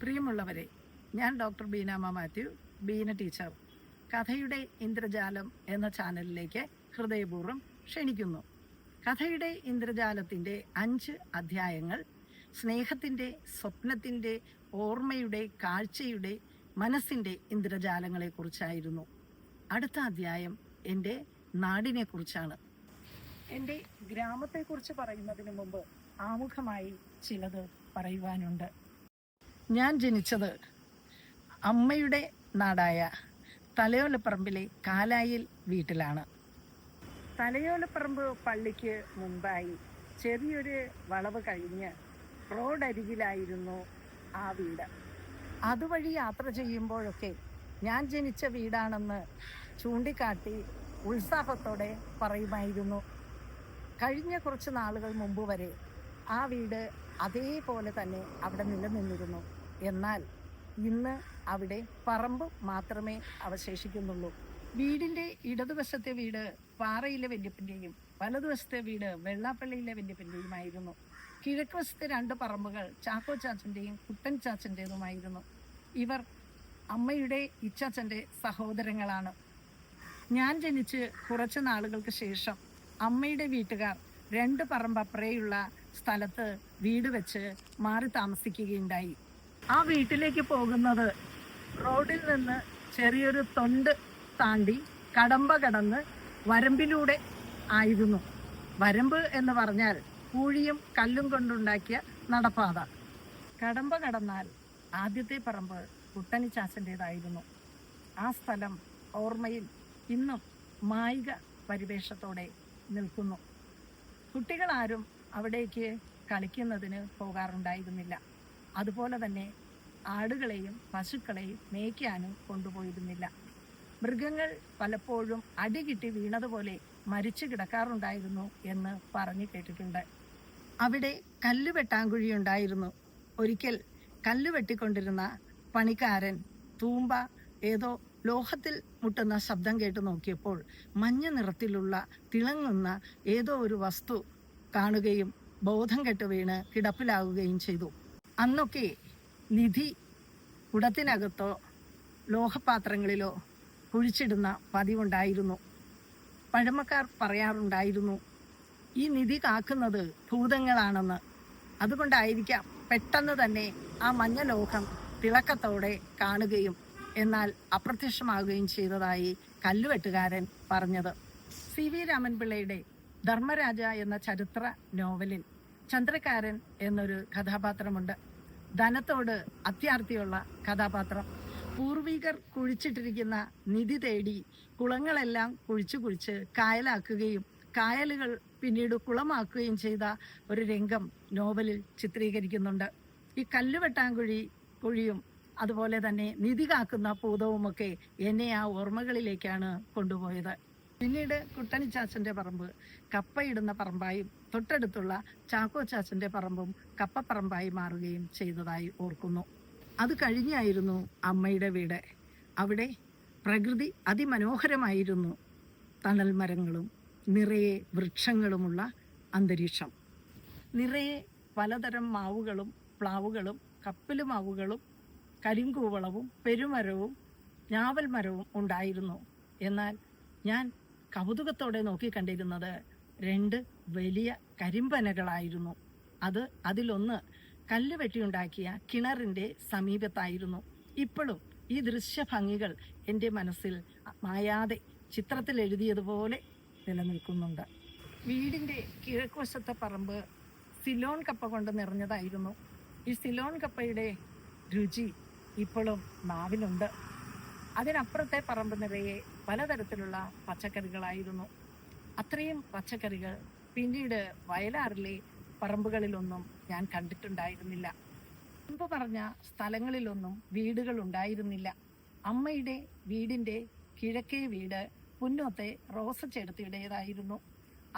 പ്രിയമുള്ളവരെ, ഞാൻ doctor Beenamma Mathew, Beena teacher. കഥയുടെ ഇന്ദ്രജാലം എന്ന ചാനലിലേക്ക് ഹൃദയപൂർവ്വം ക്ഷണിക്കുന്നു. കഥയുടെ ഇന്ദ്രജാലത്തിൻ്റെ 5 അധ്യായങ്ങൾ സ്നേഹത്തിൻ്റെ, സ്വപ്നത്തിൻ്റെ, ഓർമ്മയുടെ, കാഴ്ചയുടെ, മനസ്സിൻ്റെ ഇന്ദ്രജാലങ്ങളെക്കുറിച്ചായിരുന്നു. അടുത്ത അധ്യായം എൻ്റെ നാടിനെക്കുറിച്ചാണ്. എൻ്റെ ഗ്രാമത്തെക്കുറിച്ച് പറയുന്നതിന് മുമ്പ് ആമുഖമായി ചിലത് പറയുവാനുണ്ട്. ഞാൻ ജനിച്ചത് അമ്മയുടെ നാടായ തലയോലപ്പറമ്പിലെ കാലായിൽ വീട്ടിലാണ്. തലയോലപ്പറമ്പ് പള്ളിക്ക് മുൻപായി ചെറിയൊരു വളവ് കഴിഞ്ഞ് റോഡരികിലായിരുന്നു ആ വീട്. അതുവഴി യാത്ര ചെയ്യുമ്പോഴൊക്കെ ഞാൻ ജനിച്ച വീടാണെന്ന് ചൂണ്ടിക്കാട്ടി ഉത്സാഹത്തോടെ പറയുമായിരുന്നു. കഴിഞ്ഞ കുറച്ച് നാളുകൾ മുമ്പ് വരെ ആ വീട് അതേപോലെ തന്നെ അവിടെ നിലനിന്നിരുന്നു. എന്നാൽ ഇന്ന് അവിടെ പറമ്പ് മാത്രമേ അവശേഷിക്കുന്നുള്ളൂ. വീടിൻ്റെ ഇടതുവശത്തെ വീട് പാറയിലെ വല്യപ്പൻ്റെയും വലതുവശത്തെ വീട് വെള്ളാപ്പള്ളിയിലെ വല്യപ്പൻ്റെയുമായിരുന്നു. കിഴക്ക് വശത്തെ 2 പറമ്പുകൾ ചാക്കോ ചാച്ചൻ്റെയും കുട്ടൻ ചാച്ചൻ്റേതുമായിരുന്നു. ഇവർ അമ്മയുടെ ഇച്ചാച്ചൻ്റെ സഹോദരങ്ങളാണ്. ഞാൻ ജനിച്ച് കുറച്ച് നാളുകൾക്ക് ശേഷം അമ്മയുടെ വീട്ടുകാർ 2 പറമ്പപ്പുറയുള്ള സ്ഥലത്ത് വീട് വെച്ച് മാറി താമസിക്കുകയുണ്ടായി. ആ വീട്ടിലേക്ക് പോകുന്നത് റോഡിൽ നിന്ന് ചെറിയൊരു തൊണ്ട് താണ്ടി കടമ്പ കടന്ന് വരമ്പിലൂടെ ആയിരുന്നു. വരമ്പ് എന്ന് പറഞ്ഞാൽ പൂഴിയും കല്ലും കൊണ്ടുണ്ടാക്കിയ നടപ്പാത. കടമ്പ കടന്നാൽ ആദ്യത്തെ പറമ്പ് കുട്ടനി ചാച്ചൻ്റേതായിരുന്നു. ആ സ്ഥലം ഓർമ്മയിൽ ഇന്നും മായിക പരിവേഷത്തോടെ നിൽക്കുന്നു. കുട്ടികളാരും അവിടേക്ക് കളിക്കുന്നതിന് പോകാറുണ്ടായിരുന്നില്ല. അതുപോലെ തന്നെ ആടുകളെയും പശുക്കളെയും മേയ്ക്കാനും കൊണ്ടുപോയിരുന്നില്ല. മൃഗങ്ങൾ പലപ്പോഴും അടികിട്ടി വീണതുപോലെ മരിച്ചു കിടക്കാറുണ്ടായിരുന്നു എന്ന് പറഞ്ഞു കേട്ടിട്ടുണ്ട്. അവിടെ കല്ല് വെട്ടാങ്കുഴിയുണ്ടായിരുന്നു. ഒരിക്കൽ കല്ല് വെട്ടിക്കൊണ്ടിരുന്ന പണിക്കാരൻ തൂമ്പ ഏതോ ലോഹത്തിൽ മുട്ടുന്ന ശബ്ദം കേട്ട് നോക്കിയപ്പോൾ മഞ്ഞ നിറത്തിലുള്ള തിളങ്ങുന്ന ഏതോ ഒരു വസ്തു കാണുകയും ബോധം കെട്ട് വീണ് കിടപ്പിലാവുകയും ചെയ്തു. അന്നൊക്കെ നിധി കുടത്തിനകത്തോ ലോഹപാത്രങ്ങളിലോ കുഴിച്ചിടുന്ന പതിവുണ്ടായിരുന്നു. പഴമക്കാർ പറയാറുണ്ടായിരുന്നു, ഈ നിധി കാക്കുന്നത് ഭൂതങ്ങളാണെന്ന്. അതുകൊണ്ടായിരിക്കാം പെട്ടെന്ന് തന്നെ ആ മഞ്ഞ ലോഹം തിളക്കത്തോടെ കാണുകയും എന്നാൽ അപ്രത്യക്ഷമാവുകയും ചെയ്തതായി കല്ലുവെട്ടുകാരൻ പറഞ്ഞത്. CV രാമൻപിള്ളയുടെ ധർമ്മരാജ എന്ന ചരിത്ര നോവലിൽ ചന്ദ്രക്കാരൻ എന്നൊരു കഥാപാത്രമുണ്ട്. ധനത്തോട് അത്യാർത്തിയുള്ള കഥാപാത്രം. പൂർവികർ കുഴിച്ചിട്ടിരിക്കുന്ന നിധി തേടി കുളങ്ങളെല്ലാം കുഴിച്ച് കായലാക്കുകയും കായലുകൾ പിന്നീട് കുളമാക്കുകയും ചെയ്ത ഒരു രംഗം നോവലിൽ ചിത്രീകരിക്കുന്നുണ്ട്. ഈ കുഴിയും അതുപോലെ തന്നെ നിധി കാക്കുന്ന ഭൂതവുമൊക്കെ എന്നെ ആ ഓർമ്മകളിലേക്കാണ് കൊണ്ടുപോയത്. പിന്നീട് കുട്ടനി ചാച്ചൻ്റെ പറമ്പ് കപ്പയിടുന്ന പറമ്പായും തൊട്ടടുത്തുള്ള ചാക്കോ ചാച്ചൻ്റെ പറമ്പും കപ്പപ്പറമ്പായി മാറുകയും ചെയ്തതായി ഓർക്കുന്നു. അത് കഴിഞ്ഞായിരുന്നു അമ്മയുടെ വീട്. അവിടെ പ്രകൃതി അതിമനോഹരമായിരുന്നു. തണൽ മരങ്ങളും നിറയെ വൃക്ഷങ്ങളുമുള്ള അന്തരീക്ഷം. നിറയെ പലതരം മാവുകളും പ്ലാവുകളും കപ്പലുമാവുകളും കരിങ്കൂവളവും പെരുമരവും ഞാവൽ മരവും ഉണ്ടായിരുന്നു. എന്നാൽ ഞാൻ കൗതുകത്തോടെ നോക്കിക്കണ്ടിരുന്നത് 2 വലിയ കരിമ്പനകളായിരുന്നു. അതിലൊന്ന് കല്ല് വെട്ടിയുണ്ടാക്കിയ കിണറിൻ്റെ സമീപത്തായിരുന്നു. ഇപ്പോഴും ഈ ദൃശ്യഭംഗികൾ എൻ്റെ മനസ്സിൽ മായാതെ ചിത്രത്തിൽ എഴുതിയതുപോലെ നിലനിൽക്കുന്നുണ്ട്. വീടിൻ്റെ കിഴക്കുവശത്തെ പറമ്പ് സിലോൺ കപ്പ കൊണ്ട് നിറഞ്ഞതായിരുന്നു. ഈ സിലോൺ കപ്പയുടെ രുചി ഇപ്പോഴും നാവിലുണ്ട്. അതിനപ്പുറത്തെ പറമ്പ് നിറയെ പലതരത്തിലുള്ള പച്ചക്കറികളായിരുന്നു. അത്രയും പച്ചക്കറികൾ പിന്നീട് വയലാറിലെ പറമ്പുകളിലൊന്നും ഞാൻ കണ്ടിട്ടുണ്ടായിരുന്നില്ല. മുമ്പ് പറഞ്ഞ സ്ഥലങ്ങളിലൊന്നും വീടുകൾ ഉണ്ടായിരുന്നില്ല. അമ്മയുടെ വീടിൻ്റെ കിഴക്കേ വീട് പുന്നോത്തെ റോസ ചേട്ടത്തിയുടേതായിരുന്നു.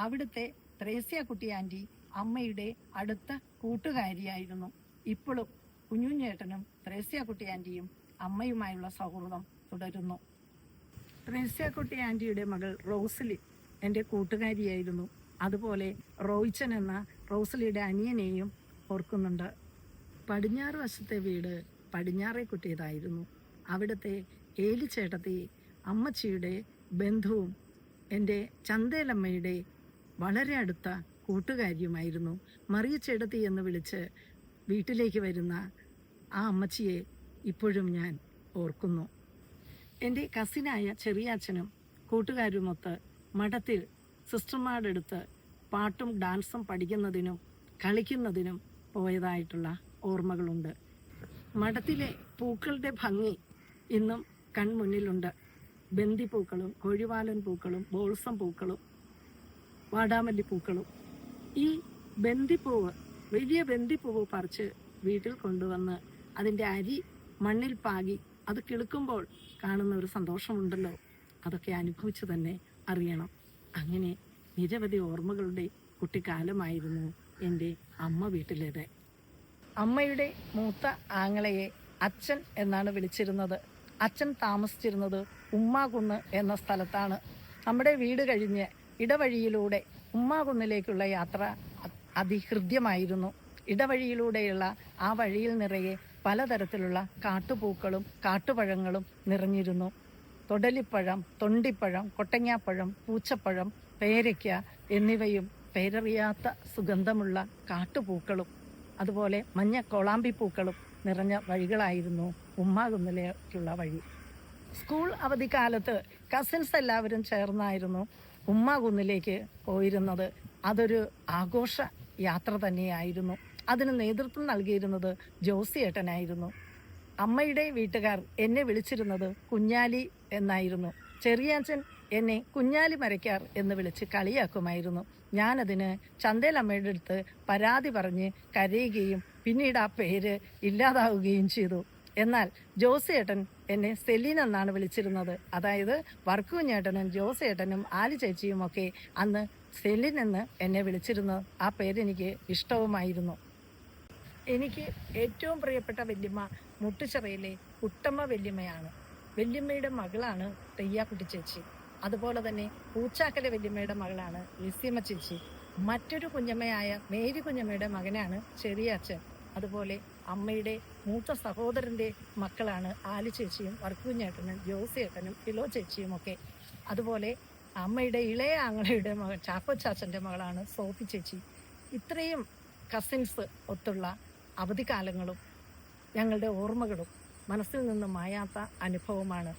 അവിടുത്തെ ത്രേസ്യാക്കുട്ടി ആൻറ്റി അമ്മയുടെ അടുത്ത കൂട്ടുകാരിയായിരുന്നു. ഇപ്പോഴും കുഞ്ഞുഞ്ഞേട്ടനും ത്രേസ്യാക്കുട്ടി ആൻറ്റിയും അമ്മയുമായുള്ള സൗഹൃദം തുടരുന്നു. ത്രേസ്യാക്കുട്ടി ആൻറ്റിയുടെ മകൾ റോസലി എൻ്റെ കൂട്ടുകാരിയായിരുന്നു. അതുപോലെ റോയിച്ചൻ എന്ന റോസലിയുടെ അനിയനെയും ഓർക്കുന്നുണ്ട്. പടിഞ്ഞാറ് വശത്തെ വീട് പടിഞ്ഞാറേക്കുറ്റിയതായിരുന്നു. അവിടുത്തെ ഏലിച്ചേട്ടത്തി അമ്മച്ചിയുടെ ബന്ധുവും എൻ്റെ ചന്തേലമ്മയുടെ വളരെ അടുത്ത കൂട്ടുകാരിയുമായിരുന്നു. മറിയച്ചേട്ടത്തി എന്ന് വിളിച്ച് വീട്ടിലേക്ക് വരുന്ന ആ അമ്മച്ചിയെ ഇപ്പോഴും ഞാൻ ഓർക്കുന്നു. എൻ്റെ കസിനായ ചെറിയാച്ചനും കൂട്ടുകാരുമൊത്ത് മഠത്തിൽ സിസ്റ്റർമാരെടുത്ത് പാട്ടും ഡാൻസും പഠിക്കുന്നതിനും കളിക്കുന്നതിനും പോയതായിട്ടുള്ള ഓർമ്മകളുണ്ട്. മഠത്തിലെ പൂക്കളുടെ ഭംഗി ഇന്നും കൺമുന്നിലുണ്ട്. ബന്ദിപ്പൂക്കളും കോഴിവാലൻ പൂക്കളും ബോൾസം പൂക്കളും വാടാമല്ലി പൂക്കളും. ഈ ബന്ദിപ്പൂവ്, വലിയ ബന്ദിപ്പൂവ് പറിച്ച് വീട്ടിൽ കൊണ്ടുവന്ന് അതിൻ്റെ അരി മണ്ണിൽ പാകി അത് കിളുക്കുമ്പോൾ കാണുന്ന ഒരു സന്തോഷമുണ്ടല്ലോ, അതൊക്കെ അനുഭവിച്ച് തന്നെ അറിയണം. അങ്ങനെ നിരവധി ഓർമ്മകളുടെ കുട്ടിക്കാലമായിരുന്നു എൻ്റെ അമ്മ വീട്ടിലേത്. അമ്മയുടെ മൂത്ത ആങ്ങളയെ അച്ഛൻ എന്നാണ് വിളിച്ചിരുന്നത്. അച്ഛൻ താമസിച്ചിരുന്നത് ഉമ്മാകുന്ന് എന്ന സ്ഥലത്താണ്. നമ്മുടെ വീട് കഴിഞ്ഞ് ഇടവഴിയിലൂടെ ഉമ്മാകുന്നിലേക്കുള്ള യാത്ര അതിഹൃദ്യമായിരുന്നു. ഇടവഴിയിലൂടെയുള്ള ആ വഴിയിൽ നിറയെ പലതരത്തിലുള്ള കാട്ടുപൂക്കളും കാട്ടുപഴങ്ങളും നിറഞ്ഞിരുന്നു. തൊടലിപ്പഴം, തൊണ്ടിപ്പഴം, കൊട്ടങ്ങാപ്പഴം, പൂച്ചപ്പഴം, പേരയ്ക്ക എന്നിവയും പേരറിയാത്ത സുഗന്ധമുള്ള കാട്ടുപൂക്കളും അതുപോലെ മഞ്ഞ കോളാമ്പിപ്പൂക്കളും നിറഞ്ഞ വഴികളായിരുന്നു ഉമ്മാകുന്നിലേക്കുള്ള വഴി. സ്കൂൾ അവധിക്കാലത്ത് കസിൻസ് എല്ലാവരും ചേർന്നായിരുന്നു ഉമ്മാകുന്നിലേക്ക് പോയിരുന്നത്. അതൊരു ആഘോഷ യാത്ര തന്നെയായിരുന്നു. അതിന് നേതൃത്വം നൽകിയിരുന്നത് ജോസിയേട്ടനായിരുന്നു. അമ്മയുടെ വീട്ടുകാർ എന്നെ വിളിച്ചിരുന്നത് കുഞ്ഞാലി എന്നായിരുന്നു. ചെറിയാച്ചൻ എന്നെ കുഞ്ഞാലി മരയ്ക്കാർ എന്ന് വിളിച്ച് കളിയാക്കുമായിരുന്നു. ഞാനതിന് ചന്തേലമ്മയുടെ അടുത്ത് പരാതി പറഞ്ഞ് കരയുകയും പിന്നീട് ആ പേര് ഇല്ലാതാവുകയും ചെയ്തു. എന്നാൽ ജോസിയേട്ടൻ എന്നെ സെലീൻ എന്നാണ് വിളിച്ചിരുന്നത്. അതായത് വർക്കുഞ്ഞേട്ടനും ജോസിയേട്ടനും ആലി ചേച്ചിയും ഒക്കെ അന്ന് സെലിൻ എന്ന് എന്നെ വിളിച്ചിരുന്നു. ആ പേരെനിക്ക് ഇഷ്ടവുമായിരുന്നു. എനിക്ക് ഏറ്റവും പ്രിയപ്പെട്ട വല്യമ്മ മുട്ടുചിറയിലെ കുട്ടമ്മ വല്യമ്മയാണ്. വല്യമ്മയുടെ മകളാണ് തെയ്യാക്കുട്ടി ചേച്ചി. അതുപോലെ തന്നെ പൂച്ചാക്കലെ വല്യമ്മയുടെ മകളാണ് ലിസിയമ്മ ചേച്ചി. മറ്റൊരു കുഞ്ഞമ്മയായ മേരി കുഞ്ഞമ്മയുടെ മകനാണ് ചെറിയാച്ചൻ. അതുപോലെ അമ്മയുടെ മൂത്ത സഹോദരൻ്റെ മക്കളാണ് ആലി ചേച്ചിയും വർക്കുഞ്ഞേട്ടനും ജോസിയേട്ടനും ഇലോ ചേച്ചിയും ഒക്കെ. അതുപോലെ അമ്മയുടെ ഇളയ ആങ്ങളയുടെ മകൾ ചാക്കോച്ചാച്ചൻ്റെ മകളാണ് സോഫി ചേച്ചി. ഇത്രയും കസിൻസ് ഒത്തുള്ള അവധിക്കാലങ്ങളും ഞങ്ങളുടെ ഓർമ്മകളും മനസ്സിൽ നിന്ന് മായാത്ത അനുഭവമാണ്.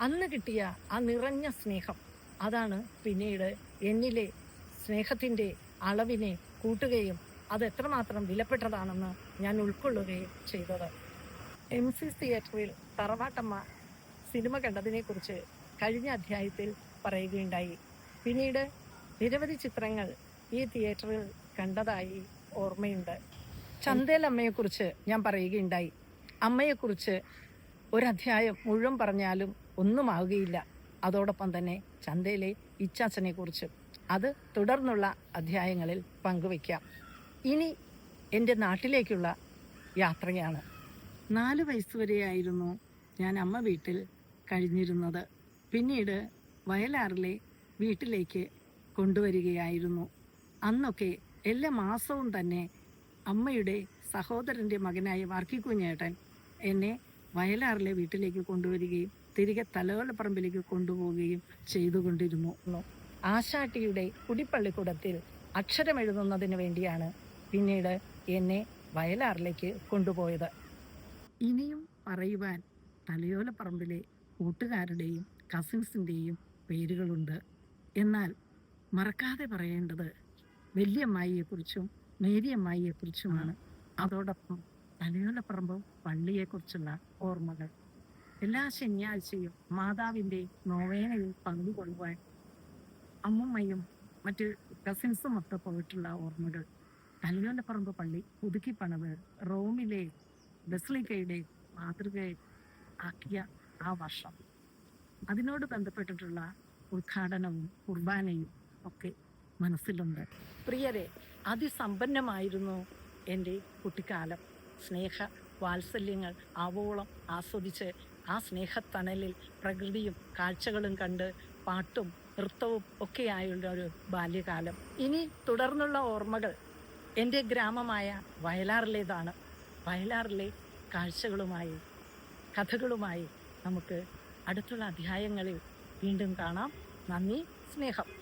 അന്ന് കിട്ടിയ ആ നിറഞ്ഞ സ്നേഹം, അതാണ് പിന്നീട് എന്നിലെ സ്നേഹത്തിൻ്റെ അളവിനെ കൂട്ടുകയും അത് എത്രമാത്രം വിലപ്പെട്ടതാണെന്ന് ഞാൻ ഉൾക്കൊള്ളുകയും ചെയ്തത്. MC തിയേറ്ററിൽ തറവാട്ടമ്മ സിനിമ കണ്ടതിനെക്കുറിച്ച് കഴിഞ്ഞ അധ്യായത്തിൽ പറയുകയുണ്ടായി. പിന്നീട് നിരവധി ചിത്രങ്ങൾ ഈ തിയേറ്ററിൽ കണ്ടതായി ഓർമ്മയുണ്ട്. ചന്തേലമ്മയെക്കുറിച്ച് ഞാൻ പറയുകയുണ്ടായി. അമ്മയെക്കുറിച്ച് ഒരധ്യായം മുഴുവൻ പറഞ്ഞാലും ഒന്നുമാവുകയില്ല. അതോടൊപ്പം തന്നെ ചന്തയിലെ ഇച്ചാച്ചനെ കുറിച്ചും അത് തുടർന്നുള്ള അധ്യായങ്ങളിൽ പങ്കുവയ്ക്കാം. ഇനി എൻ്റെ നാട്ടിലേക്കുള്ള യാത്രയാണ്. 4 വയസ്സുവരെയായിരുന്നു ഞാൻ അമ്മ വീട്ടിൽ കഴിഞ്ഞിരുന്നത്. പിന്നീട് വയലാറിലെ വീട്ടിലേക്ക് കൊണ്ടുവരികയായിരുന്നു. അന്നൊക്കെ എല്ലാ മാസവും തന്നെ അമ്മയുടെ സഹോദരൻ്റെ മകനായ വർക്കിക്കുഞ്ഞേട്ടൻ എന്നെ വയലാറിലെ വീട്ടിലേക്ക് കൊണ്ടുവരികയും തിരികെ തലയോലപ്പറമ്പിലേക്ക് കൊണ്ടുപോവുകയും ചെയ്തുകൊണ്ടിരുന്നു. ആശാട്ടിയുടെ കുടിപ്പള്ളിക്കൂടത്തിൽ അക്ഷരമെഴുതുന്നതിന് വേണ്ടിയാണ് പിന്നീട് എന്നെ വയലാറിലേക്ക് കൊണ്ടുപോയത്. ഇനിയും പറയുവാൻ തലയോലപ്പറമ്പിലെ കൂട്ടുകാരുടെയും കസിൻസിൻ്റെയും പേരുകളുണ്ട്. എന്നാൽ മറക്കാതെ പറയേണ്ടത് വല്യമ്മായിയെക്കുറിച്ചും മേരിയമ്മായിയെക്കുറിച്ചുമാണ്. അതോടൊപ്പം തലയോലപ്പറമ്പ് പള്ളിയെക്കുറിച്ചുള്ള ഓർമ്മകൾ. എല്ലാ ശനിയാഴ്ചയും മാതാവിൻ്റെ നോവേനയിൽ പങ്കുകൊള്ളുവാൻ അമ്മുമ്മയും മറ്റ് കസിൻസും ഒത്ത് പോയിട്ടുള്ള ഓർമ്മകൾ. തലയോലപ്പറമ്പ് പള്ളി പുതുക്കിപ്പണത് റോമിലെ ബസിലിക്കയുടെ മാതൃക ആക്കിയ ആ വർഷം, അതിനോട് ബന്ധപ്പെട്ടിട്ടുള്ള ഉദ്ഘാടനവും കുർബാനയും ഒക്കെ മനസ്സിലുണ്ട്. പ്രിയരെ, അതിസമ്പന്നമായിരുന്നു എൻ്റെ കുട്ടിക്കാലം. സ്നേഹ വാത്സല്യങ്ങൾ ആവോളം ആസ്വദിച്ച് ആ സ്നേഹത്തണലിൽ പ്രകൃതിയും കാഴ്ചകളും കണ്ട് പാട്ടും നൃത്തവും ഒക്കെയായുള്ള ഒരു ബാല്യകാലം. ഇനി തുടർന്നുള്ള ഓർമ്മകൾ എൻ്റെ ഗ്രാമമായ വയലാറിലേതാണ്. വയലാറിലെ കാഴ്ചകളുമായി കഥകളുമായി നമുക്ക് അടുത്തുള്ള അധ്യായങ്ങളിൽ വീണ്ടും കാണാം. നന്ദി, സ്നേഹം.